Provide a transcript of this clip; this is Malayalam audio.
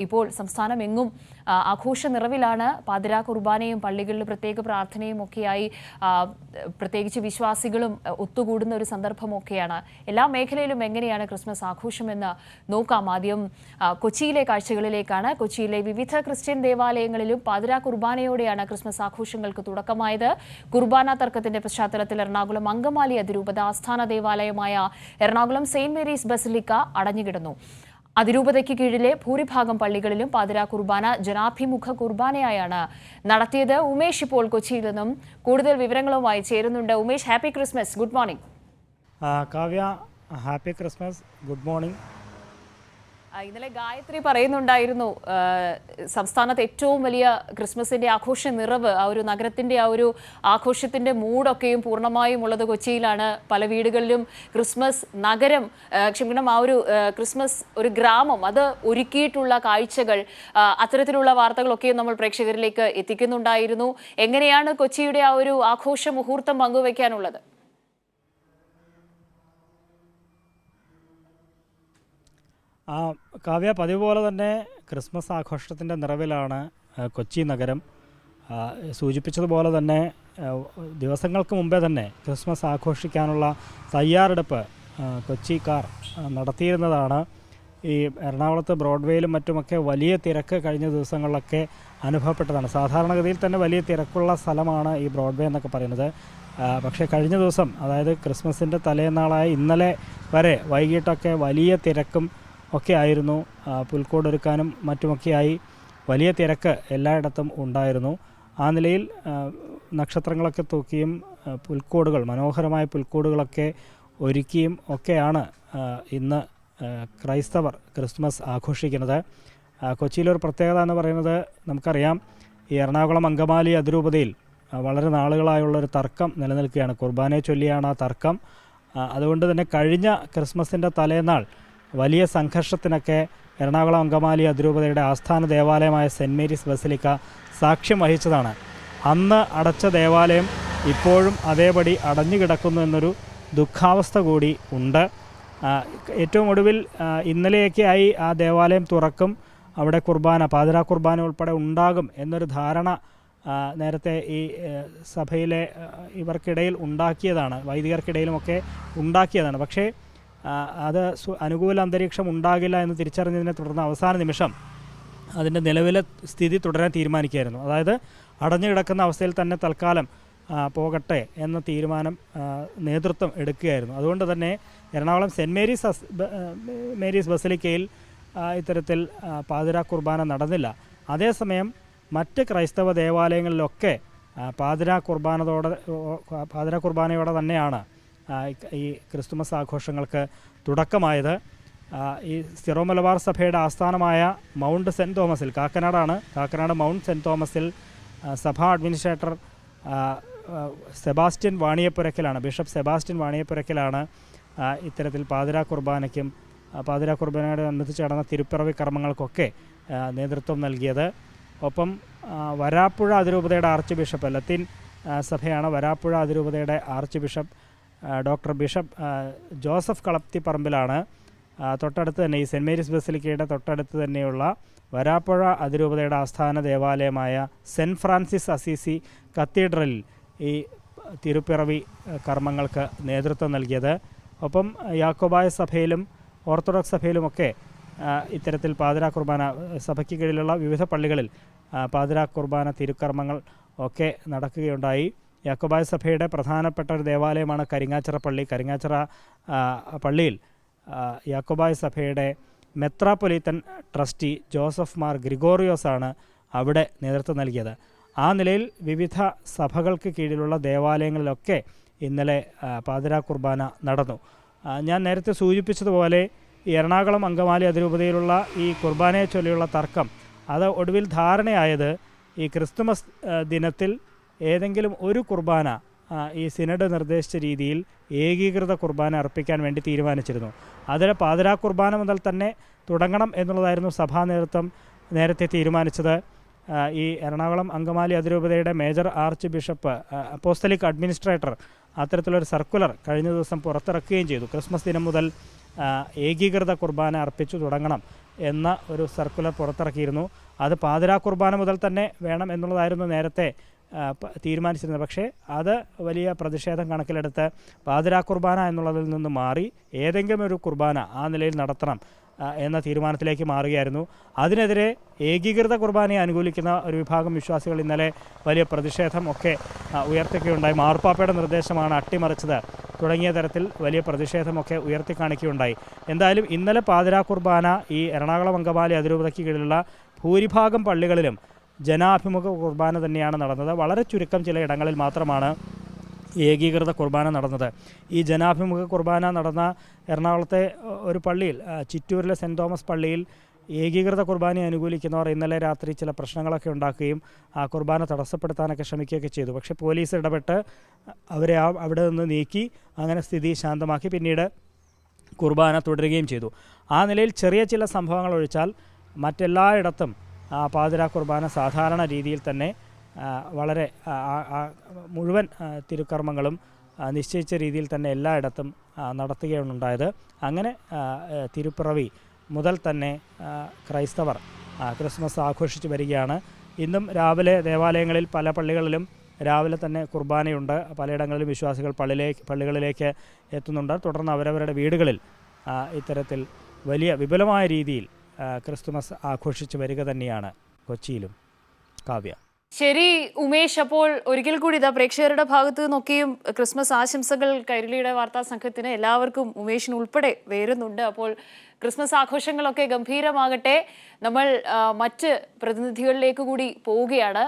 ഇപ്പോൾ സംസ്ഥാനമെങ്ങും ആഘോഷ നിറവിലാണ്. പാതിരാ കുർബാനയും പള്ളികളിൽ പ്രത്യേക പ്രാർത്ഥനയും ഒക്കെയായി പ്രത്യേകിച്ച് വിശ്വാസികളും ഒത്തുകൂടുന്ന ഒരു സന്ദർഭമൊക്കെയാണ്. എല്ലാ മേഖലയിലും എങ്ങനെയാണ് ക്രിസ്മസ് ആഘോഷമെന്ന് നോക്കാം. ആദ്യം കൊച്ചിയിലെ കാഴ്ചകളിലേക്കാണ്. കൊച്ചിയിലെ വിവിധ ക്രിസ്ത്യൻ ദേവാലയങ്ങളിലും പാതിരാ കുർബാനയോടെയാണ് ക്രിസ്മസ് ആഘോഷങ്ങൾക്ക് തുടക്കമായത്. കുർബാന തർക്കത്തിന്റെ പശ്ചാത്തലത്തിൽ എറണാകുളം അങ്കമാലി അതിരൂപത ആസ്ഥാന ദേവാലയമായ എറണാകുളം സെയിന്റ് മേരീസ് ബസിലിക്ക അടഞ്ഞുകിടന്നു. അതിരൂപതയ്ക്ക് കീഴിലെ ഭൂരിഭാഗം പള്ളികളിലും പാതിരാ കുർബാന ജനാഭിമുഖ കുർബാനയായാണ് നടത്തിയത്. ഉമേഷ് ഇപ്പോൾ കൊച്ചിയിൽ നിന്നും കൂടുതൽ വിവരങ്ങളുമായി ചേരുന്നുണ്ട്. Umesh, happy Christmas, good morning. Kavya, happy Christmas, good morning. ഇന്നലെ ഗായത്രി പറയുന്നുണ്ടായിരുന്നു സംസ്ഥാനത്ത് ഏറ്റവും വലിയ ക്രിസ്മസിന്റെ ആഘോഷ നിറവ്, ആ ഒരു നഗരത്തിന്റെ ആ ഒരു ആഘോഷത്തിന്റെ മൂടൊക്കെയും പൂർണ്ണമായും ഉള്ളത് കൊച്ചിയിലാണ്. പല വീടുകളിലും ക്രിസ്മസ് നഗരം ആ ഒരു ക്രിസ്മസ് ഒരു ഗ്രാമം അത് ഒരുക്കിയിട്ടുള്ള കാഴ്ചകൾ, അത്തരത്തിലുള്ള വാർത്തകളൊക്കെയും നമ്മൾ പ്രേക്ഷകരിലേക്ക് എത്തിക്കുന്നുണ്ടായിരുന്നു. എങ്ങനെയാണ് കൊച്ചിയുടെ ആ ഒരു ആഘോഷ മുഹൂർത്തം പങ്കുവയ്ക്കാനുള്ളത്? കാവ്യ, പതിവ് പോലെ തന്നെ ക്രിസ്മസ് ആഘോഷത്തിൻ്റെ നിറവിലാണ് കൊച്ചി നഗരം. സൂചിപ്പിച്ചതുപോലെ തന്നെ ദിവസങ്ങൾക്ക് മുമ്പേ തന്നെ ക്രിസ്മസ് ആഘോഷിക്കാനുള്ള തയ്യാറെടുപ്പ് കൊച്ചിക്കാർ നടത്തിയിരുന്നതാണ്. ഈ എറണാകുളത്ത് ബ്രോഡ്വേയിലും മറ്റുമൊക്കെ വലിയ തിരക്ക് കഴിഞ്ഞ ദിവസങ്ങളിലൊക്കെ അനുഭവപ്പെട്ടതാണ്. സാധാരണഗതിയിൽ തന്നെ വലിയ തിരക്കുള്ള സ്ഥലമാണ് ഈ ബ്രോഡ്വേ എന്നൊക്കെ പറയുന്നത്. പക്ഷേ കഴിഞ്ഞ ദിവസം, അതായത് ക്രിസ്മസിൻ്റെ തലേന്നാളായ ഇന്നലെ വരെ വൈകിട്ടൊക്കെ വലിയ തിരക്കും ഒക്കെ ആയിരുന്നു. പുൽക്കൂടൊരുക്കാനും മറ്റുമൊക്കെയായി വലിയ തിരക്ക് എല്ലായിടത്തും ഉണ്ടായിരുന്നു. ആ നിലയിൽ നക്ഷത്രങ്ങളൊക്കെ തൂക്കിയും പുൽക്കൂടുകൾ, മനോഹരമായ പുൽക്കൂടുകളൊക്കെ ഒരുക്കിയും ഒക്കെയാണ് ഇന്ന് ക്രൈസ്തവർ ക്രിസ്മസ് ആഘോഷിക്കുന്നത്. കൊച്ചിയിലൊരു പ്രത്യേകത എന്ന് പറയുന്നത് നമുക്കറിയാം, ഈ എറണാകുളം അങ്കമാലി അതിരൂപതയിൽ വളരെ നാളുകളായുള്ളൊരു തർക്കം നിലനിൽക്കുകയാണ്. കുർബാനയെ ചൊല്ലിയാണ് ആ തർക്കം. അതുകൊണ്ട് തന്നെ കഴിഞ്ഞ ക്രിസ്മസിൻ്റെ തലേന്നാൾ വലിയ സംഘർഷത്തിനൊക്കെ എറണാകുളം അങ്കമാലി അതിരൂപതയുടെ ആസ്ഥാന ദേവാലയമായ സെൻറ്റ് മേരീസ് ബസിലിക്ക സാക്ഷ്യം വഹിച്ചതാണ്. അന്ന് അടച്ച ദേവാലയം ഇപ്പോഴും അതേപടി അടഞ്ഞു കിടക്കുന്നു എന്നൊരു ദുഃഖാവസ്ഥ കൂടി ഉണ്ട്. ഏറ്റവും ഒടുവിൽ ഇന്നലെയൊക്കെയായി ആ ദേവാലയം തുറക്കും, അവിടെ കുർബാന, പാതിരാ കുർബാന ഉൾപ്പെടെ ഉണ്ടാകും എന്നൊരു ധാരണ നേരത്തെ ഈ സഭയിലെ ഇവർക്കിടയിൽ ഉണ്ടാക്കിയതാണ്, വൈദികർക്കിടയിലുമൊക്കെ ഉണ്ടാക്കിയതാണ്. പക്ഷേ അത് അനുകൂല അന്തരീക്ഷം ഉണ്ടാകില്ല എന്ന് തിരിച്ചറിഞ്ഞതിനെ തുടർന്ന് അവസാന നിമിഷം അതിൻ്റെ നിലവിലെ സ്ഥിതി തുടരാൻ തീരുമാനിക്കുകയായിരുന്നു. അതായത് അടഞ്ഞു കിടക്കുന്ന അവസ്ഥയിൽ തന്നെ തൽക്കാലം പോകട്ടെ എന്ന തീരുമാനം നേതൃത്വം എടുക്കുകയായിരുന്നു. അതുകൊണ്ട് തന്നെ എറണാകുളം സെൻറ്റ് മേരീസ് ബസിലിക്കയിൽ ഇത്തരത്തിൽ പാതിരാ കുർബാന നടന്നില്ല. അതേസമയം മറ്റ് ക്രൈസ്തവ ദേവാലയങ്ങളിലൊക്കെ പാതിരാ കുർബാനയോടെ തന്നെയാണ് ഈ ക്രിസ്തുമസ് ആഘോഷങ്ങൾക്ക് തുടക്കമായത്. ഈ സിറോ മലബാർ സഭയുടെ ആസ്ഥാനമായ മൗണ്ട് സെൻറ്റ് തോമസിൽ, കാക്കനാട് മൗണ്ട് സെൻറ്റ് തോമസിൽ സഭാ അഡ്മിനിസ്ട്രേറ്റർ സെബാസ്റ്റ്യൻ വാണിയപ്പുരയ്ക്കലാണ്, ബിഷപ്പ് സെബാസ്റ്റ്യൻ വാണിയപ്പുരയ്ക്കലാണ് ഇത്തരത്തിൽ പാതിരാ കുർബാനയോടനുബന്ധിച്ച് നടന്ന തിരുപ്പിറവി കർമ്മങ്ങൾക്കൊക്കെ നേതൃത്വം നൽകിയത്. ഒപ്പം വരാപ്പുഴ അതിരൂപതയുടെ ആർച്ച് ബിഷപ്പ്, ലത്തീൻ സഭയാണ് വരാപ്പുഴ അതിരൂപതയുടെ archbishop doctor bishop Joseph കളപ്തിപ്പറമ്പിലാണ് തൊട്ടടുത്ത് തന്നെ, ഈ സെൻറ്റ് മേരീസ് ബസിലിക്കയുടെ തൊട്ടടുത്ത് തന്നെയുള്ള വരാപ്പുഴ അതിരൂപതയുടെ ആസ്ഥാന ദേവാലയമായ സെൻറ്റ് ഫ്രാൻസിസ് അസീസി കത്തീഡ്രലിൽ ഈ തിരുപ്പിറവി കർമ്മങ്ങൾക്ക് നേതൃത്വം നൽകിയത്. ഒപ്പം യാക്കോബായ സഭയിലും ഓർത്തഡോക്സ് സഭയിലുമൊക്കെ ഇത്തരത്തിൽ പാതിരാ കുർബാന, സഭയ്ക്ക് കീഴിലുള്ള വിവിധ പള്ളികളിൽ പാതിരാ കുർബാന തിരുക്കർമ്മങ്ങൾ ഒക്കെ നടക്കുകയുണ്ടായി. യാക്കോബായ സഭയുടെ പ്രധാനപ്പെട്ട ഒരു ദേവാലയമാണ് കരിങ്ങാച്ചിറ പള്ളി. കരിങ്ങാച്ചിറ പള്ളിയിൽ യാക്കോബായ സഭയുടെ മെത്രാപ്പൊലീത്തൻ ട്രസ്റ്റി ജോസഫ് മാർ ഗ്രിഗോറിയോസാണ് അവിടെ നേതൃത്വം നൽകിയത്. ആ നിലയിൽ വിവിധ സഭകൾക്ക് കീഴിലുള്ള ദേവാലയങ്ങളിലൊക്കെ ഇന്നലെ പാതിരാ കുർബാന നടന്നു. ഞാൻ നേരത്തെ സൂചിപ്പിച്ചതുപോലെ ഈ എറണാകുളം അങ്കമാലി അതിരൂപതയിലുള്ള ഈ കുർബാനയെ ചൊല്ലിയുള്ള തർക്കം, അത് ഒടുവിൽ ധാരണയായത് ഈ ക്രിസ്തുമസ് ദിനത്തിൽ ഏതെങ്കിലും ഒരു കുർബാന ഈ സിനഡ് നിർദ്ദേശിച്ച രീതിയിൽ ഏകീകൃത കുർബാന അർപ്പിക്കാൻ വേണ്ടി തീരുമാനിച്ചിരുന്നു. അതിൽ പാതിരാ കുർബാന മുതൽ തന്നെ തുടങ്ങണം എന്നുള്ളതായിരുന്നു സഭാ നേതൃത്വം നേരത്തെ തീരുമാനിച്ചത്. ഈ എറണാകുളം അങ്കമാലി അതിരൂപതയുടെ major arch bishop apostolic administrator അത്തരത്തിലൊരു സർക്കുലർ കഴിഞ്ഞ ദിവസം പുറത്തിറക്കുകയും ചെയ്തു. ക്രിസ്മസ് ദിനം മുതൽ ഏകീകൃത കുർബാന അർപ്പിച്ചു തുടങ്ങണം എന്ന ഒരു സർക്കുലർ പുറത്തിറക്കിയിരുന്നു. അത് പാതിരാ കുർബാന മുതൽ തന്നെ വേണം എന്നുള്ളതായിരുന്നു നേരത്തെ തീരുമാനിച്ചിരുന്നത്. പക്ഷേ അത് വലിയ പ്രതിഷേധം കണക്കിലെടുത്ത് പാതിരാ കുർബാന എന്നുള്ളതിൽ നിന്ന് മാറി ഏതെങ്കിലും ഒരു കുർബാന ആ നിലയിൽ നടത്തണം എന്ന തീരുമാനത്തിലേക്ക് മാറുകയായിരുന്നു. അതിനെതിരെ ഏകീകൃത കുർബാനയെ അനുകൂലിക്കുന്ന ഒരു വിഭാഗം വിശ്വാസികൾ ഇന്നലെ വലിയ പ്രതിഷേധം ഒക്കെ ഉയർത്തുകയുണ്ടായി. മാർപ്പാപ്പയുടെ നിർദ്ദേശമാണ് അട്ടിമറിച്ചത് തുടങ്ങിയ തരത്തിൽ വലിയ പ്രതിഷേധമൊക്കെ ഉയർത്തിക്കാണിക്കുകയുണ്ടായി. എന്തായാലും ഇന്നലെ പാതിരാ കുർബാന ഈ എറണാകുളം അങ്കമാലി അതിരൂപതയ്ക്ക് കീഴിലുള്ള ഭൂരിഭാഗം പള്ളികളിലും ജനാഭിമുഖ കുർബാന തന്നെയാണ് നടന്നത്. വളരെ ചുരുക്കം ചില ഇടങ്ങളിൽ മാത്രമാണ് ഏകീകൃത കുർബാന നടന്നത്. ഈ ജനാഭിമുഖ കുർബാന നടന്ന എറണാകുളത്തെ ഒരു പള്ളിയിൽ, ചിറ്റൂരിലെ സെൻറ്റ് തോമസ് പള്ളിയിൽ ഏകീകൃത കുർബാനയെ അനുകൂലിക്കുന്നവർ ഇന്നലെ രാത്രി ചില പ്രശ്നങ്ങളൊക്കെ ഉണ്ടാക്കുകയും ആ കുർബാന തടസ്സപ്പെടുത്താനൊക്കെ ശ്രമിക്കുകയൊക്കെ ചെയ്തു. പക്ഷേ പോലീസ് ഇടപെട്ട് അവരെ അവിടെ നിന്ന് നീക്കി അങ്ങനെ സ്ഥിതി ശാന്തമാക്കി പിന്നീട് കുർബാന തുടരുകയും ചെയ്തു. ആ നിലയിൽ ചെറിയ ചില സംഭവങ്ങൾ ഒഴിച്ചാൽ മറ്റെല്ലായിടത്തും പാതിരാ കുർബാന സാധാരണ രീതിയിൽ തന്നെ വളരെ മുഴുവൻ തിരുക്കർമ്മങ്ങളും നിശ്ചയിച്ച രീതിയിൽ തന്നെ എല്ലായിടത്തും നടത്തുകയാണ് ഉണ്ടായത്. അങ്ങനെ തിരുപ്പിറവി മുതൽ തന്നെ ക്രൈസ്തവർ ക്രിസ്മസ് ആഘോഷിച്ച് വരികയാണ്. ഇന്നും രാവിലെ ദേവാലയങ്ങളിൽ പല പള്ളികളിലും രാവിലെ തന്നെ കുർബാനയുണ്ട്. പലയിടങ്ങളിലും വിശ്വാസികൾ പള്ളികളിലേക്ക് എത്തുന്നുണ്ട്. തുടർന്ന് അവരവരുടെ വീടുകളിൽ ഇത്തരത്തിൽ വലിയ വിപുലമായ രീതിയിൽ ക്രിസ്തുമസ് ആഘോഷിച്ച് വരിക തന്നെയാണ് കൊച്ചിയിലും. കാവ്യ. ശരി ഉമേഷ്, അപ്പോൾ ഒരിക്കൽ കൂടി ഇതാ പ്രേക്ഷകരുടെ ഭാഗത്തു നിന്നൊക്കെയും ക്രിസ്മസ് ആശംസകൾ കൈരളിയുടെ വാർത്താ സംഘത്തിന് എല്ലാവർക്കും ഉമേഷിന് ഉൾപ്പെടെ വേറുന്നുണ്ട്. അപ്പോൾ ക്രിസ്മസ് ആഘോഷങ്ങളൊക്കെ ഗംഭീരമാകട്ടെ. നമ്മൾ മറ്റ് പ്രതിനിധികളിലേക്ക് കൂടി പോവുകയാണ്.